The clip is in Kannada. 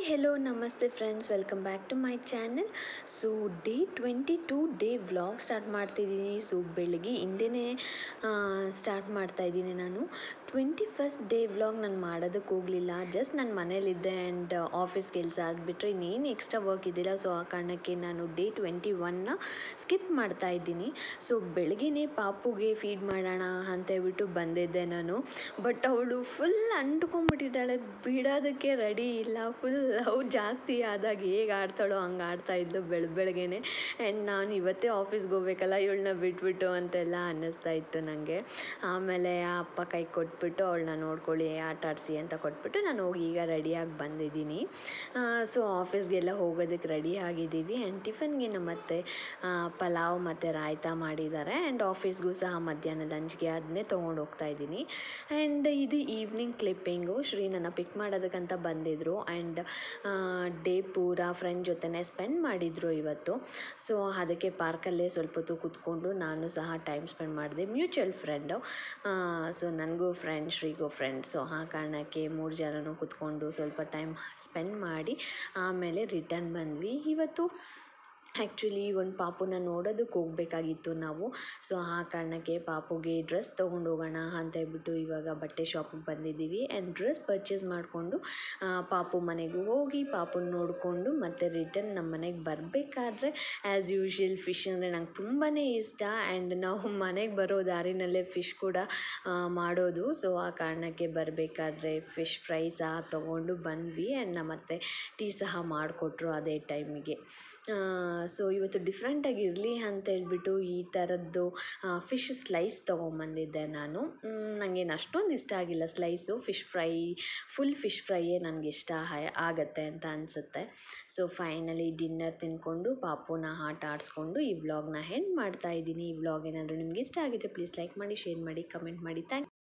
ಹೆಲೋ ನಮಸ್ತೆ friends, welcome back to my channel. So day 22 day vlog start ಮಾಡ್ತಾಯಿದ್ದೀನಿ. ಸೊ ಬೆಳಗ್ಗೆ ಹಿಂದೆಯೇ ಸ್ಟಾರ್ಟ್ ಮಾಡ್ತಾಯಿದ್ದೀನಿ. ನಾನು 21st ಡೇ ವ್ಲಾಗ್ ನಾನು ಮಾಡೋದಕ್ಕೆ ಹೋಗಲಿಲ್ಲ. ಜಸ್ಟ್ ನಾನು ಮನೇಲಿದ್ದೆ ಆ್ಯಂಡ್ ಆಫೀಸ್ ಕೆಲಸ ಆಗಿಬಿಟ್ರೆ ಇನ್ನೇನು ಎಕ್ಸ್ಟ್ರಾ ವರ್ಕ್ ಇದ್ದಿಲ್ಲ. ಸೊ ಆ ಕಾರಣಕ್ಕೆ ನಾನು ಡೇ 21ನ ಸ್ಕಿಪ್ ಮಾಡ್ತಾಯಿದ್ದೀನಿ. ಸೊ ಬೆಳಗ್ಗೆನೇ ಪಾಪುಗೆ ಫೀಡ್ ಮಾಡೋಣ ಅಂತೇಳ್ಬಿಟ್ಟು ಬಂದಿದ್ದೆ ನಾನು. ಬಟ್ ಅವಳು ಫುಲ್ ಅಂಟ್ಕೊಂಡ್ಬಿಟ್ಟಿದ್ದಾಳೆ, ಬಿಡೋದಕ್ಕೆ ರೆಡಿ ಇಲ್ಲ. ಫುಲ್ ಲವ್ ಜಾಸ್ತಿ ಆದಾಗ ಹೇಗೆ ಆಡ್ತಾಳೋ ಹಂಗೆ ಆಡ್ತಾಯಿದ್ಲು ಬೆಳಗ್ಗೆನೆ. ಆ್ಯಂಡ್ ನಾನು ಇವತ್ತೇ ಆಫೀಸ್ಗೆ ಹೋಗ್ಬೇಕಲ್ಲ ಇವಳನ್ನ ಬಿಟ್ಬಿಟ್ಟು ಅಂತೆಲ್ಲ ಅನ್ನಿಸ್ತಾ ಇತ್ತು ನನಗೆ. ಆಮೇಲೆ ಆ ಅಪ್ಪ ಕೈ ಕೊಟ್ಬಿಟ್ಟು ಅವಳನ್ನ ನೋಡ್ಕೊಳ್ಳಿ, ಆಟ ಆಡಿಸಿ ಅಂತ ಕೊಟ್ಬಿಟ್ಟು ನಾನು ಹೋಗಿ ಈಗ ರೆಡಿಯಾಗಿ ಬಂದಿದ್ದೀನಿ. ಸೊ ಆಫೀಸ್ಗೆಲ್ಲ ಹೋಗೋದಕ್ಕೆ ರೆಡಿ ಆಗಿದ್ದೀವಿ. ಆ್ಯಂಡ್ ಟಿಫನ್ಗೆ ನಮ್ಮತ್ತೆ ಪಲಾವ್ ಮತ್ತು ರಾಯ್ತ ಮಾಡಿದ್ದಾರೆ. ಆ್ಯಂಡ್ ಆಫೀಸ್ಗೂ ಸಹ ಮಧ್ಯಾಹ್ನ ಲಂಚ್ಗೆ ಅದನ್ನೇ ತೊಗೊಂಡು ಹೋಗ್ತಾ ಇದ್ದೀನಿ. ಆ್ಯಂಡ್ ಇದು ಈವ್ನಿಂಗ್ ಕ್ಲಿಪ್ಪಿಂಗು. ಶ್ರೀ ನನ್ನ ಪಿಕ್ ಮಾಡೋದಕ್ಕಂತ ಬಂದಿದ್ದರು. ಆ್ಯಂಡ್ ಡೇ ಪೂರ ಫ್ರೆಂಡ್ ಜೊತೆನೇ ಸ್ಪೆಂಡ್ ಮಾಡಿದರು ಇವತ್ತು. ಸೊ ಅದಕ್ಕೆ ಪಾರ್ಕಲ್ಲೇ ಸ್ವಲ್ಪ ಹೊತ್ತು ಕೂತ್ಕೊಂಡು ನಾನು ಸಹ ಟೈಮ್ ಸ್ಪೆಂಡ್ ಮಾಡಿದೆ. ಮ್ಯೂಚುವಲ್ ಫ್ರೆಂಡು, ಸೊ ನನಗೂ ಫ್ರೆಂಡ್, ಶ್ರೀಗೂ ಫ್ರೆಂಡ್. ಸೊ ಆ ಕಾರಣಕ್ಕೆ 3 ಜನನೂ ಕೂತ್ಕೊಂಡು ಸ್ವಲ್ಪ ಟೈಮ್ ಸ್ಪೆಂಡ್ ಮಾಡಿ ಆಮೇಲೆ ರಿಟರ್ನ್ ಬಂದ್ವಿ. ಇವತ್ತು ಆ್ಯಕ್ಚುಲಿ ಒಂದು ಪಾಪುನ ನೋಡೋದಕ್ಕೆ ಹೋಗಬೇಕಾಗಿತ್ತು ನಾವು. ಸೊ ಆ ಕಾರಣಕ್ಕೆ ಪಾಪುಗೆ ಡ್ರೆಸ್ ತೊಗೊಂಡು ಹೋಗೋಣ ಅಂತ ಹೇಳ್ಬಿಟ್ಟು ಇವಾಗ ಬಟ್ಟೆ ಶಾಪಿಗೆ ಬಂದಿದ್ದೀವಿ. ಆ್ಯಂಡ್ ಡ್ರೆಸ್ ಪರ್ಚೇಸ್ ಮಾಡಿಕೊಂಡು ಪಾಪು ಮನೆಗೂ ಹೋಗಿ ಪಾಪುನ ನೋಡಿಕೊಂಡು ಮತ್ತು ರಿಟರ್ನ್ ನಮ್ಮ ಮನೆಗೆ ಬರಬೇಕಾದ್ರೆ ಆ್ಯಸ್ ಯೂಶ್ವಲ್ ಫಿಶ್ ಅಂದರೆ ನಂಗೆ ತುಂಬಾ ಇಷ್ಟ. ಆ್ಯಂಡ್ ನಾವು ಮನೆಗೆ ಬರೋ ದಾರಿನಲ್ಲೇ ಫಿಶ್ ಕೂಡ ಮಾಡೋದು. ಸೊ ಆ ಕಾರಣಕ್ಕೆ ಬರಬೇಕಾದ್ರೆ ಫಿಶ್ ಫ್ರೈ ಸಹ ತೊಗೊಂಡು ಬಂದ್ವಿ. ಆ್ಯಂಡ್ ನಮ್ಮತ್ತೆ ಟೀ ಸಹ ಮಾಡಿಕೊಟ್ರು ಅದೇ ಟೈಮಿಗೆ. ಸೊ ಇವತ್ತು ಡಿಫ್ರೆಂಟಾಗಿರಲಿ ಅಂತೇಳ್ಬಿಟ್ಟು ಈ ಥರದ್ದು ಫಿಶ್ ಸ್ಲೈಸ್ ತೊಗೊಂಬಂದಿದ್ದೆ ನಾನು. ನನಗೇನು ಅಷ್ಟೊಂದು ಇಷ್ಟ ಆಗಿಲ್ಲ slice. Fish fry, full fish ಫ್ರೈಯೇ ನನಗೆ ಇಷ್ಟ ಆಗುತ್ತೆ ಅಂತ ಅನಿಸುತ್ತೆ. ಸೊ ಫೈನಲಿ ಡಿನ್ನರ್ ತಿಂದ್ಕೊಂಡು ಪಾಪುನ ಆಟ ಆಡಿಸ್ಕೊಂಡು ಈ ವ್ಲಾಗ್ನ ಎಂಡ್ ಮಾಡ್ತಾಯಿದ್ದೀನಿ. ಈ ವ್ಲಾಗ್ ಏನಾದರೂ ನಿಮ್ಗೆ ಇಷ್ಟ ಆಗಿದ್ರೆ ಪ್ಲೀಸ್ ಲೈಕ್ ಮಾಡಿ, ಶೇರ್ ಮಾಡಿ, ಕಮೆಂಟ್ ಮಾಡಿ. ಥ್ಯಾಂಕ್